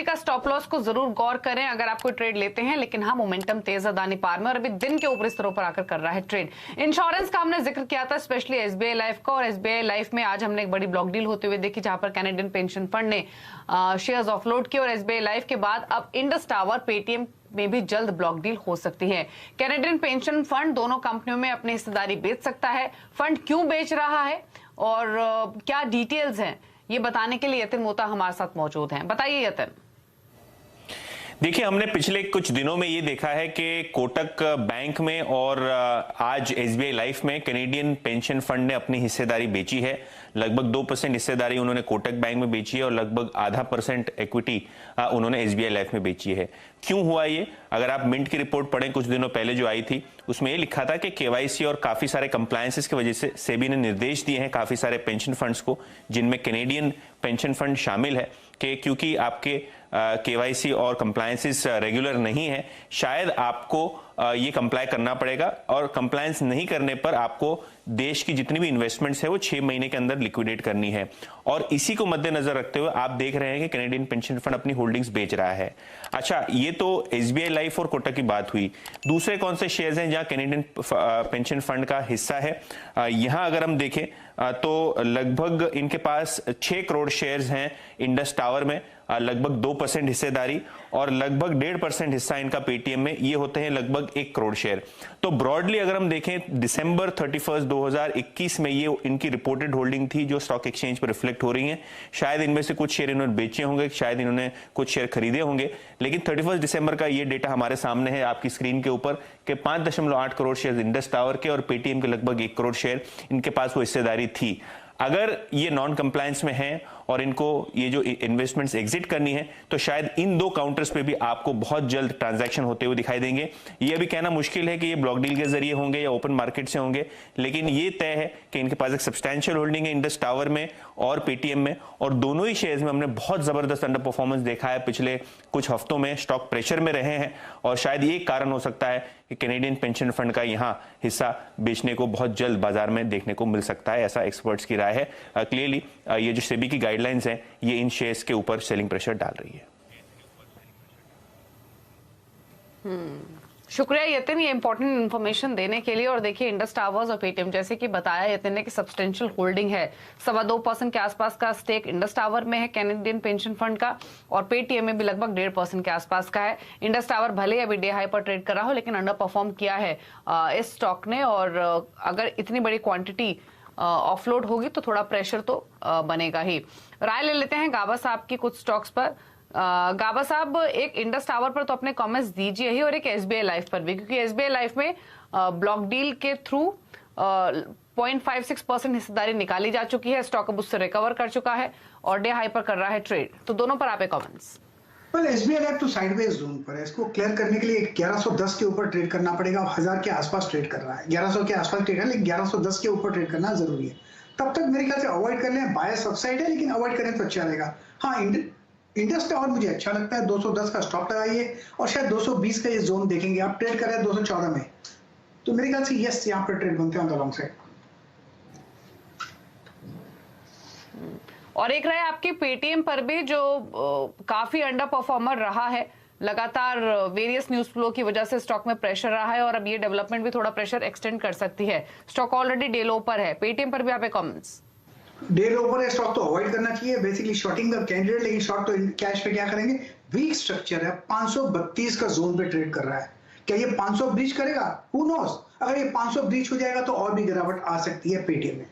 का stop loss को जरूर गौर करें अगर आप कोई ट्रेड लेते हैं। लेकिन हाँ, मोमेंटम तेज अदानी पार में और अभी दिन के ऊपरी स्तरों पर आकर कर रहा है ट्रेड। इंश्योरेंस का हमने जिक्र किया था, स्पेशली एसबीआई लाइफ का, और एसबीआई लाइफ में आज हमने एक बड़ी ब्लॉक डील होते हुए देखी जहां पर कैनेडियन पेंशन फंड ने शेयर्स ऑफलोड किए और एसबीआई लाइफ के बाद अब इंडस टावर, पेटीएम में भी जल्द ब्लॉक डील हो सकती है। कैनेडियन पेंशन फंड दोनों कंपनियों में अपनी हिस्सेदारी बेच सकता है। फंड क्यों बेच रहा है और क्या डिटेल्स हैं, ये बताने के लिए यतिन मोता हमारे साथ मौजूद हैं। बताइए यतिन। देखिए, हमने पिछले कुछ दिनों में ये देखा है कि कोटक बैंक में और आज एसबीआई लाइफ में कैनेडियन पेंशन फंड ने अपनी हिस्सेदारी बेची है। लगभग 2% हिस्सेदारी उन्होंने कोटक बैंक में बेची है और लगभग 0.5% इक्विटी उन्होंने एसबीआई लाइफ में बेची है। क्यों हुआ ये? अगर आप मिंट की रिपोर्ट पढ़ें कुछ दिनों पहले जो आई थी, उसमें ये लिखा था कि केवाईसी और काफी सारे कंप्लायंसेस की वजह से सेबी ने निर्देश दिए हैं काफी सारे पेंशन फंड्स को, जिनमें कैनेडियन पेंशन फंड शामिल है, कि क्योंकि आपके केवाईसी और कंप्लायंसेस रेगुलर नहीं है, शायद आपको ये कंप्लाई करना पड़ेगा और कंप्लायंस नहीं करने पर आपको देश की जितनी भी इन्वेस्टमेंट्स है वो 6 महीने के अंदर लिक्विडेट करनी है। और इसी को मद्देनजर रखते हुए आप देख रहे हैं कि कैनेडियन पेंशन फंड अपनी होल्डिंग्स बेच रहा है। अच्छा, ये तो एसबीआई लाइफ और कोटक की बात हुई। दूसरे कौन से शेयर्स हैं जहां कैनेडियन पेंशन फंड का हिस्सा है? यहां अगर हम देखें तो लगभग इनके पास 6 करोड़ शेयर्स हैं इंडस टावर में, लगभग 2% हिस्सेदारी, और लगभग 1.5% हिस्सा इनका पेटीएम में, ये होते हैं लगभग 1 करोड़ शेयर। तो ब्रॉडली अगर हम देखें दिसंबर 31 2021 में ये इनकी रिपोर्टेड होल्डिंग थी जो स्टॉक एक्सचेंज पर रिफ्लेक्ट हो रही है। शायद इनमें से कुछ शेयर इन्होंने बेचे होंगे, शायद इन्होंने कुछ शेयर खरीदे होंगे, लेकिन 31 दिसंबर का ये डेटा हमारे सामने है आपकी स्क्रीन के ऊपर कि 5.8 करोड़ शेयर इंडस टावर के और पेटीएम के लगभग 1 करोड़ शेयर इनके पास वो हिस्सेदारी थी। अगर ये नॉन कंप्लायंस में हैं और इनको ये जो इन्वेस्टमेंट्स एग्जिट करनी है तो शायद इन 2 काउंटर्स पे भी आपको बहुत जल्द ट्रांजैक्शन होते हुए दिखाई देंगे। ये अभी कहना मुश्किल है कि ये ब्लॉक डील के जरिए होंगे या ओपन मार्केट से होंगे, लेकिन ये तय है कि इनके पास एक सब्सटैंशियल होल्डिंग है इंडस टावर में और पेटीएम में, और दोनों ही शेयर्स में हमने बहुत जबरदस्त अंडर परफॉर्मेंस देखा है। पिछले कुछ हफ्तों में स्टॉक प्रेशर में रहे हैं और शायद ये कारण हो सकता है कि कैनेडियन पेंशन फंड का यहाँ हिस्सा बेचने को बहुत जल्द बाजार में देखने को मिल सकता है, ऐसा एक्सपर्ट्स की राय है। क्लियरली ये जो सेबी की गाइडलाइंस हैं ये इन शेयर्स के ऊपर सेलिंग प्रेशर डाल रही है। शुक्रिया यतिन ये इंपॉर्टेंट इन्फॉर्मेशन देने के लिए। और देखिए, इंडस टावर्स और पेटीएम, जैसे कि बताया यतिन ने कि सब्सटेंशियल होल्डिंग है, 2.25% के आसपास का स्टेक इंडस टावर में है कैनेडियन पेंशन फंड का, और पेटीएम में भी लगभग 1.5% के आसपास का है। इंडस टावर भले अभी डे हाई पर ट्रेड कर रहा हो, लेकिन अंडर परफॉर्म किया है इस स्टॉक ने, और अगर इतनी बड़ी क्वांटिटी ऑफलोड होगी तो थोड़ा प्रेशर तो बनेगा ही। राय ले लेते हैं गाबा साहब की कुछ स्टॉक्स पर। गाबा साहब, एक इंडस टावर पर तो अपने कमेंट्स दीजिए ही, और एक एसबीआई लाइफ पर भी, क्योंकि एसबीआई लाइफ में ब्लॉक डील के थ्रू 0.56% हिस्सेदारी निकाली जा चुकी है। स्टॉक अब उससे रिकवर कर चुका है और डे हाई पर कर रहा है ट्रेड। तो दोनों पर आपके कमेंट्स। एसबीआई लाइफ तो साइडवेज जोन पर है, इसको क्लियर करने के लिए 1110 के ऊपर ट्रेड करना पड़ेगा। 1000 के आसपास ट्रेड कर रहा है, 1100 के आसपास ट्रेड है, लेकिन 1110 के ऊपर ट्रेड करना जरूरी है। तब तक मेरे ख्याल से अवॉइड कर लें, बायस अपसाइड है लेकिन अवॉइड करें तो अच्छा रहेगा। हाँ, इंडस टावर मुझे अच्छा लगता है, 210 का स्टॉप लगाइए और शायद 220 का ये जोन देखेंगे। आप ट्रेड कर रहे हैं 214 में, तो मेरे ख्याल से यस, यहाँ पर ट्रेड बनते हैं ऑन द लॉन्ग साइड। और एक रहे आपके पेटीएम पर भी, जो काफी अंडर परफॉर्मर रहा है, लगातार वेरियस न्यूज फ्लो की वजह से स्टॉक में प्रेशर रहा है, और अब ये डेवलपमेंट भी थोड़ा प्रेशर एक्सटेंड कर सकती है। स्टॉक ऑलरेडी डे लो पर है, पेटीएम पर भी आपके कमेंट्स। डे लो पर है, स्टॉक तो अवॉइड करना चाहिए, बेसिकली शॉर्टिंग द कैंडिडेट, लेकिन शॉर्ट तो कैश पे क्या करेंगे? वीक स्ट्रक्चर है, 532 का जोन पे ट्रेड कर रहा है। क्या ये 500 ब्रीच करेगा? Who knows. अगर ये 500 ब्रीच हो जाएगा तो और भी गिरावट आ सकती है पेटीएम में।